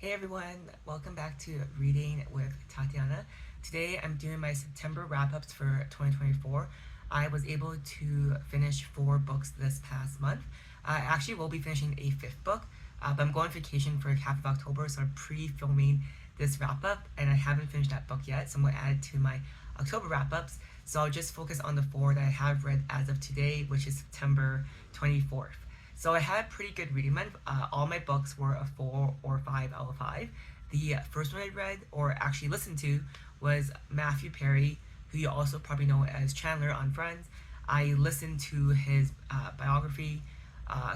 Hey everyone, welcome back to Reading with Tatiana. Today I'm doing my September wrap ups for 2024. I was able to finish 4 books this past month. I actually will be finishing a 5th book, but I'm going on vacation for half of October, so I'm pre filming this wrap up and I haven't finished that book yet, so I'm going to add it to my October wrap ups. So I'll just focus on the 4 that I have read as of today, which is September 24th. So I had a pretty good reading month. All my books were a 4 or 5 out of 5. The first one I read, or actually listened to, was Matthew Perry, who you also probably know as Chandler on Friends. I listened to his biography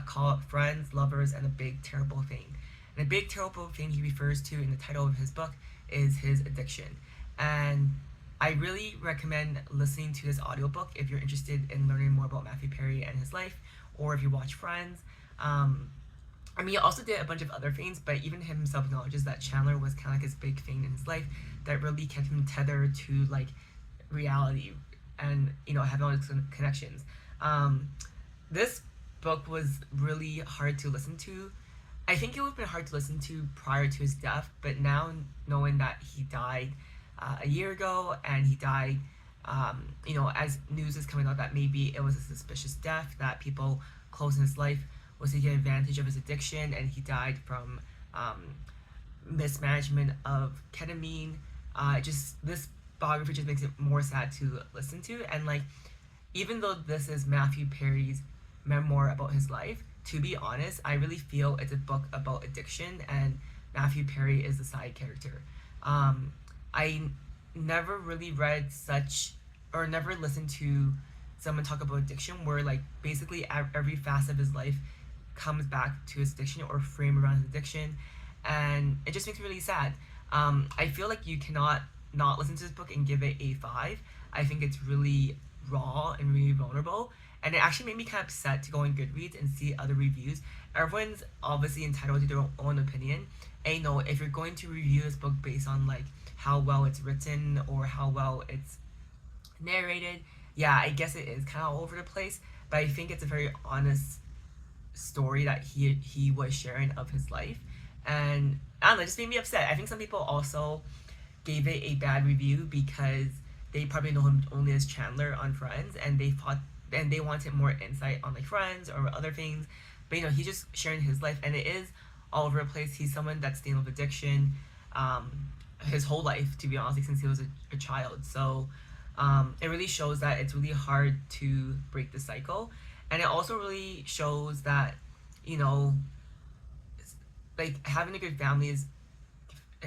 called Friends, Lovers, and a Big Terrible Thing. And a big terrible thing he refers to in the title of his book is his addiction. And I really recommend listening to this audiobook if you're interested in learning more about Matthew Perry and his life, or if you watch Friends. He also did a bunch of other things, but even himself acknowledges that Chandler was kind of like his big thing in his life that really kept him tethered to like reality and having all these connections. This book was really hard to listen to. I think it would have been hard to listen to prior to his death, but now knowing that he died a year ago and he died, as news is coming out that maybe it was a suspicious death, that people close in his life was taking advantage of his addiction and he died from mismanagement of ketamine. Just this biography just makes it more sad to listen to. And like, even though this is Matthew Perry's memoir about his life, to be honest, I really feel it's a book about addiction, and Matthew Perry is the side character. I never really read such, or never listened to someone talk about addiction where like basically every facet of his life comes back to his addiction or frame around his addiction, and it just makes me really sad. I feel like you cannot not listen to this book and give it a 5. I think it's really raw and really vulnerable, and it actually made me kind of upset to go on Goodreads and see other reviews. Everyone's obviously entitled to their own opinion, and if you're going to review this book based on like how well it's written or how well it's narrated, yeah, I guess it is kind of all over the place, but I think it's a very honest story that he was sharing of his life, and I don't know, it just made me upset. I think some people also gave it a bad review because they probably know him only as Chandler on Friends, and they wanted more insight on like Friends or other things, but he's just sharing his life, and it is all over the place. He's someone that's dealing with addiction his whole life, to be honest, since he was a child. So it really shows that it's really hard to break the cycle, and it also really shows that you know like having a good family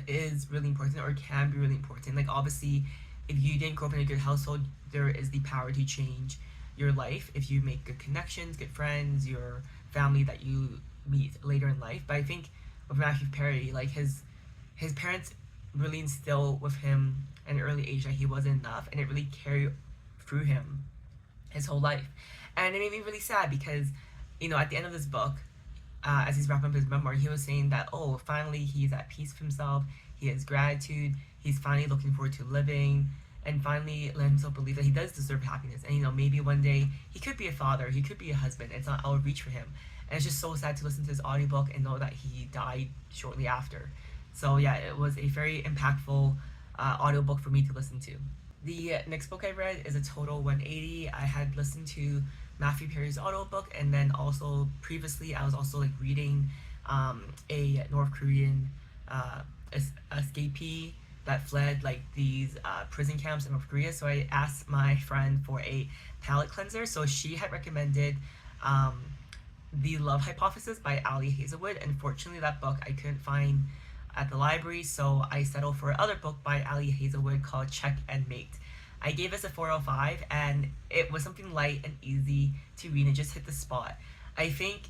is really important, or can be really important. Like obviously, if you didn't grow up in a good household, there is the power to change your life if you make good connections, good friends, your family that you meet later in life. But I think with Matthew Perry, like his parents really instill with him at an early age that he wasn't enough, and it really carried through him his whole life. And it made me really sad because at the end of this book, as he's wrapping up his memoir, he was saying that, oh, finally he's at peace with himself, he has gratitude, he's finally looking forward to living, and finally let himself believe that he does deserve happiness, and maybe one day he could be a father, he could be a husband. It's not out of reach for him. And it's just so sad to listen to this audiobook and know that he died shortly after. So yeah, it was a very impactful audiobook for me to listen to. The next book I read is a total 180. I had listened to Matthew Perry's audiobook, and then also previously I was also like reading a North Korean escapee that fled like these prison camps in North Korea. So I asked my friend for a palate cleanser. So she had recommended The Love Hypothesis by Ali Hazelwood. Unfortunately, that book I couldn't find at the library, so I settled for another book by Ali Hazelwood called Check and Mate. I gave this a 4/5, and it was something light and easy to read and just hit the spot. I think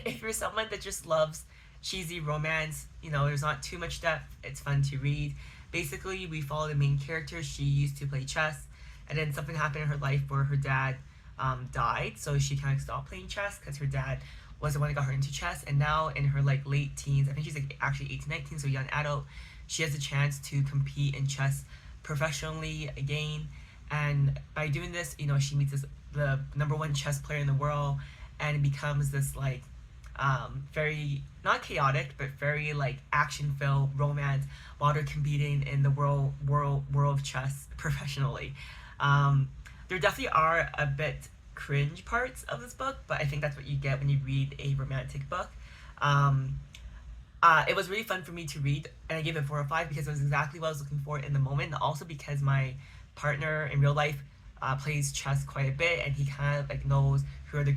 if you're someone that just loves cheesy romance, there's not too much depth, it's fun to read. Basically, we follow the main character. She used to play chess, and then something happened in her life where her dad died, so she kind of stopped playing chess because her dad was the one that got her into chess. And now in her like late teens, I think she's like actually 18, 19, so young adult, she has a chance to compete in chess professionally again. And by doing this, she meets the number one chess player in the world, and it becomes this like very not chaotic, but very like action filled romance while they're competing in the world of chess professionally. Um, there definitely are a bit cringe parts of this book, but I think that's what you get when you read a romantic book. Um, it was really fun for me to read, and I gave it 4 or 5 because it was exactly what I was looking for in the moment. And also because my partner in real life plays chess quite a bit, and he kind of like knows who are the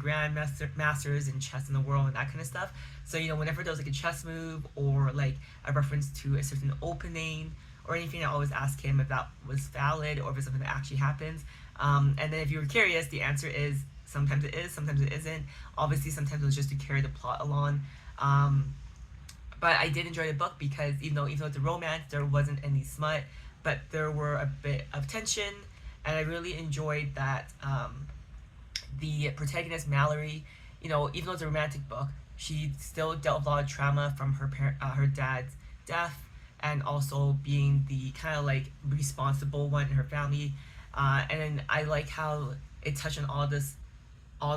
masters in chess in the world and that kind of stuff. So whenever there was like a chess move or like a reference to a certain opening or anything, I always ask him if that was valid or if it's something that actually happens. And then if you were curious, the answer is sometimes it is, sometimes it isn't. Obviously, sometimes it was just to carry the plot along. Um, but I did enjoy the book because even though it's a romance, there wasn't any smut, but there were a bit of tension, and I really enjoyed that the protagonist Mallory, even though it's a romantic book, she still dealt with a lot of trauma from her dad's death, and also being the kind of like responsible one in her family. And then I like how it touched on all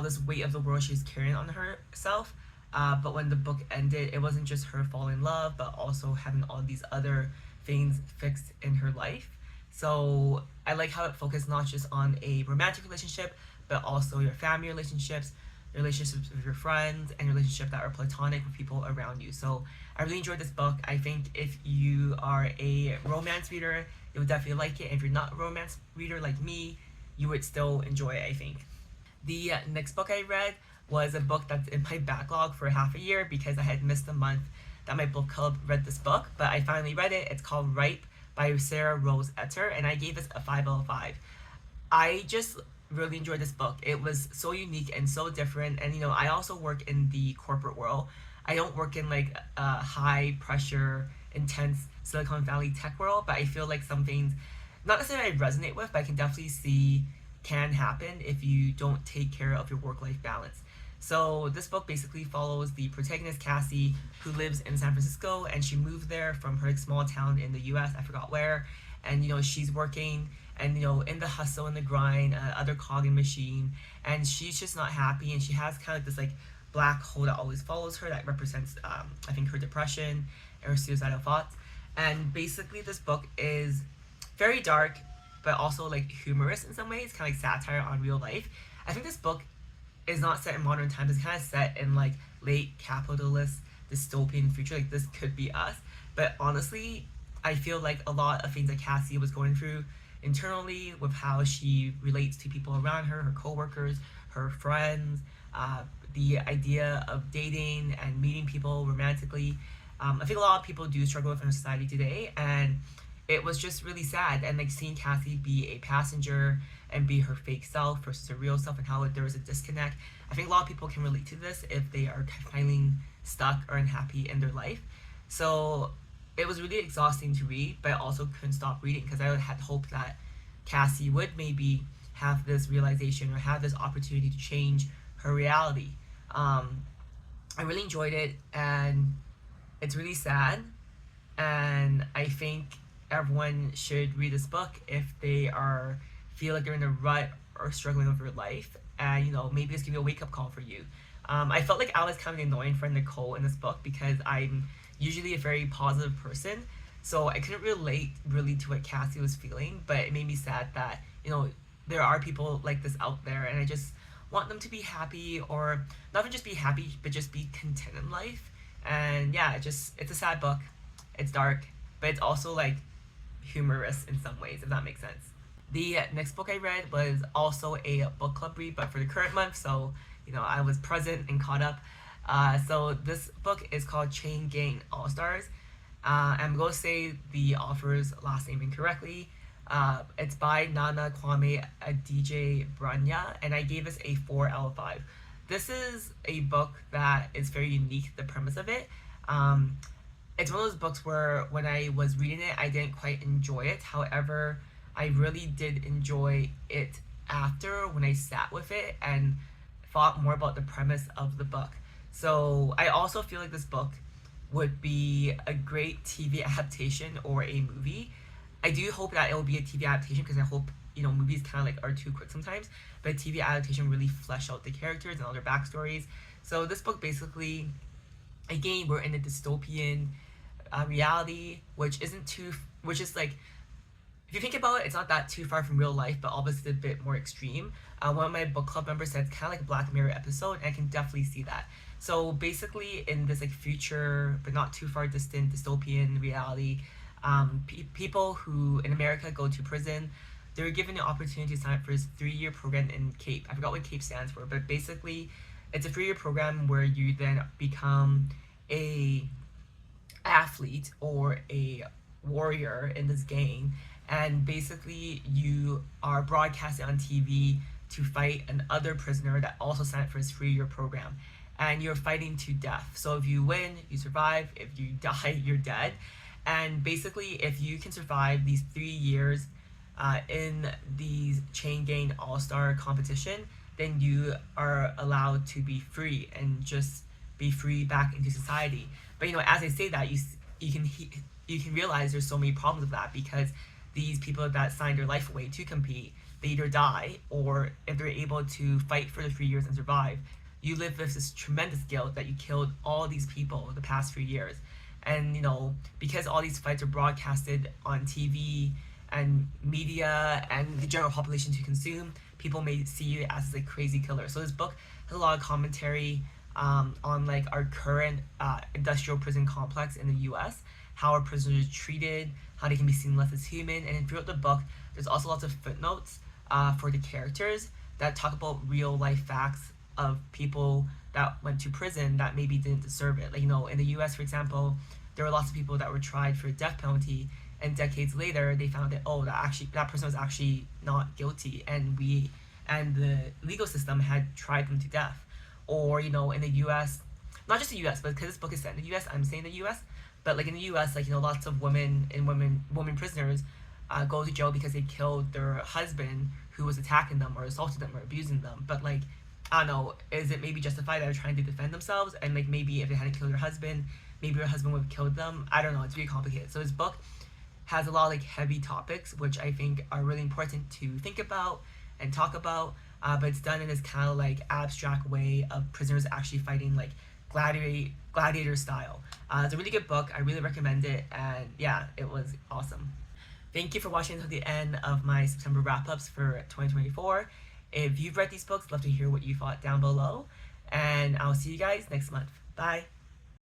this weight of the world she's carrying on herself. But when the book ended, it wasn't just her falling in love, but also having all these other things fixed in her life. So I like how it focused not just on a romantic relationship, but also your family relationships, relationships with your friends, and relationships that are platonic with people around you. So I really enjoyed this book. I think if you are a romance reader, you would definitely like it. If you're not a romance reader like me, you would still enjoy it, I think. The next book I read was a book that's in my backlog for half a year because I had missed a month that my book club read this book, but I finally read it. It's called Ripe by Sarah Rose Etter, and I gave this a 5 out of 5. I just really enjoyed this book. It was so unique and so different, and I also work in the corporate world. I don't work in like a high pressure, intense Silicon Valley tech world, but I feel like some things, not necessarily I resonate with, but I can definitely see can happen if you don't take care of your work life balance. So this book basically follows the protagonist Cassie, who lives in San Francisco, and she moved there from her small town in the U.S. I forgot where, and she's working, and in the hustle and the grind, other cog in machine, and she's just not happy, and she has kind of this like black hole that always follows her that represents I think her depression and her suicidal thoughts. And basically this book is very dark, but also like humorous in some ways, kind of like satire on real life. I think this book is not set in modern times. It's kind of set in like late capitalist dystopian future. Like this could be us. But honestly, I feel like a lot of things that Cassie was going through internally with how she relates to people around her, her coworkers, her friends, the idea of dating and meeting people romantically. I think a lot of people do struggle with in society today, and it was just really sad. And like seeing Cassie be a passenger and be her fake self versus her real self, and how there was a disconnect. I think a lot of people can relate to this if they are feeling stuck or unhappy in their life. So it was really exhausting to read, but I also couldn't stop reading because I had hoped that Cassie would maybe have this realization or have this opportunity to change her reality. I really enjoyed it, and it's really sad. And I think everyone should read this book if they are feel like they're in a rut or struggling with their life, and maybe it's gonna be a wake up call for you. I felt like I was kind of an annoying friend Nicole in this book because I'm usually a very positive person, so I couldn't relate really to what Cassie was feeling. But it made me sad that there are people like this out there, and I just want them to be happy, or not even just be happy, but just be content in life. And yeah, it's a sad book. It's dark, but it's also like humorous in some ways, if that makes sense. The next book I read was also a book club read, but for the current month, so I was present and caught up. So this book is called Chain Gang All Stars. I'm going to say the author's last name incorrectly. It's by Nana Kwame Adjei-Brenyah, and I gave this a 4 out of 5. This is a book that is very unique, the premise of it. It's one of those books where when I was reading it, I didn't quite enjoy it. However, I really did enjoy it after when I sat with it and thought more about the premise of the book. So I also feel like this book would be a great TV adaptation or a movie. I do hope that it will be a TV adaptation because I hope movies kind of like are too quick sometimes, but a TV adaptation really flesh out the characters and all their backstories. So this book basically, again, we're in a dystopian reality, which is like, if you think about it, it's not that too far from real life, but obviously a bit more extreme. One of my book club members said it's kind of like a Black Mirror episode, and I can definitely see that. So basically, in this like future but not too far distant dystopian reality, people who in America go to prison, they're given the opportunity to sign up for this 3 year program in CAPE. I forgot what CAPE stands for, but basically, it's a 3 year program where you then become a athlete or a warrior in this game, and basically you are broadcasted on TV to fight another prisoner that also signed up for this 3 year program, and you're fighting to death. So if you win, you survive. If you die, you're dead. And basically, if you can survive these 3 years in these chain gang all star competition, then you are allowed to be free and just be free back into society. But as I say that, you can realize there's so many problems with that, because these people that signed their life away to compete, they either die, or if they're able to fight for the 3 years and survive, you live with this tremendous guilt that you killed all these people the past 3 years. And because all these fights are broadcasted on TV and media and the general population to consume, people may see you as a crazy killer. So this book has a lot of commentary on like our current industrial prison complex in the U.S., how our prisoners are treated, how they can be seen less as human. And throughout the book, there's also lots of footnotes for the characters that talk about real life facts of people that went to prison that maybe didn't deserve it. Like, in the U.S., for example, there were lots of people that were tried for a death penalty, and decades later they found that that person was actually not guilty, and the legal system had tried them to death. Or in the U.S., not just the U.S., but because this book is set in the U.S., I'm saying the U.S., but like in the U.S., like lots of women prisoners go to jail because they killed their husband who was attacking them or assaulting them or abusing them. But like, I don't know, is it maybe justified that they're trying to defend themselves? And like, maybe if they hadn't killed their husband, maybe their husband would have killed them. I don't know. It's really complicated. So this book has a lot of like heavy topics, which I think are really important to think about and talk about. But it's done in this kind of like abstract way of prisoners actually fighting like gladiator style. It's a really good book. I really recommend it, and yeah, it was awesome. Thank you for watching until the end of my September wrap-ups for 2024. If you've read these books, I'd love to hear what you thought down below, and I'll see you guys next month. Bye.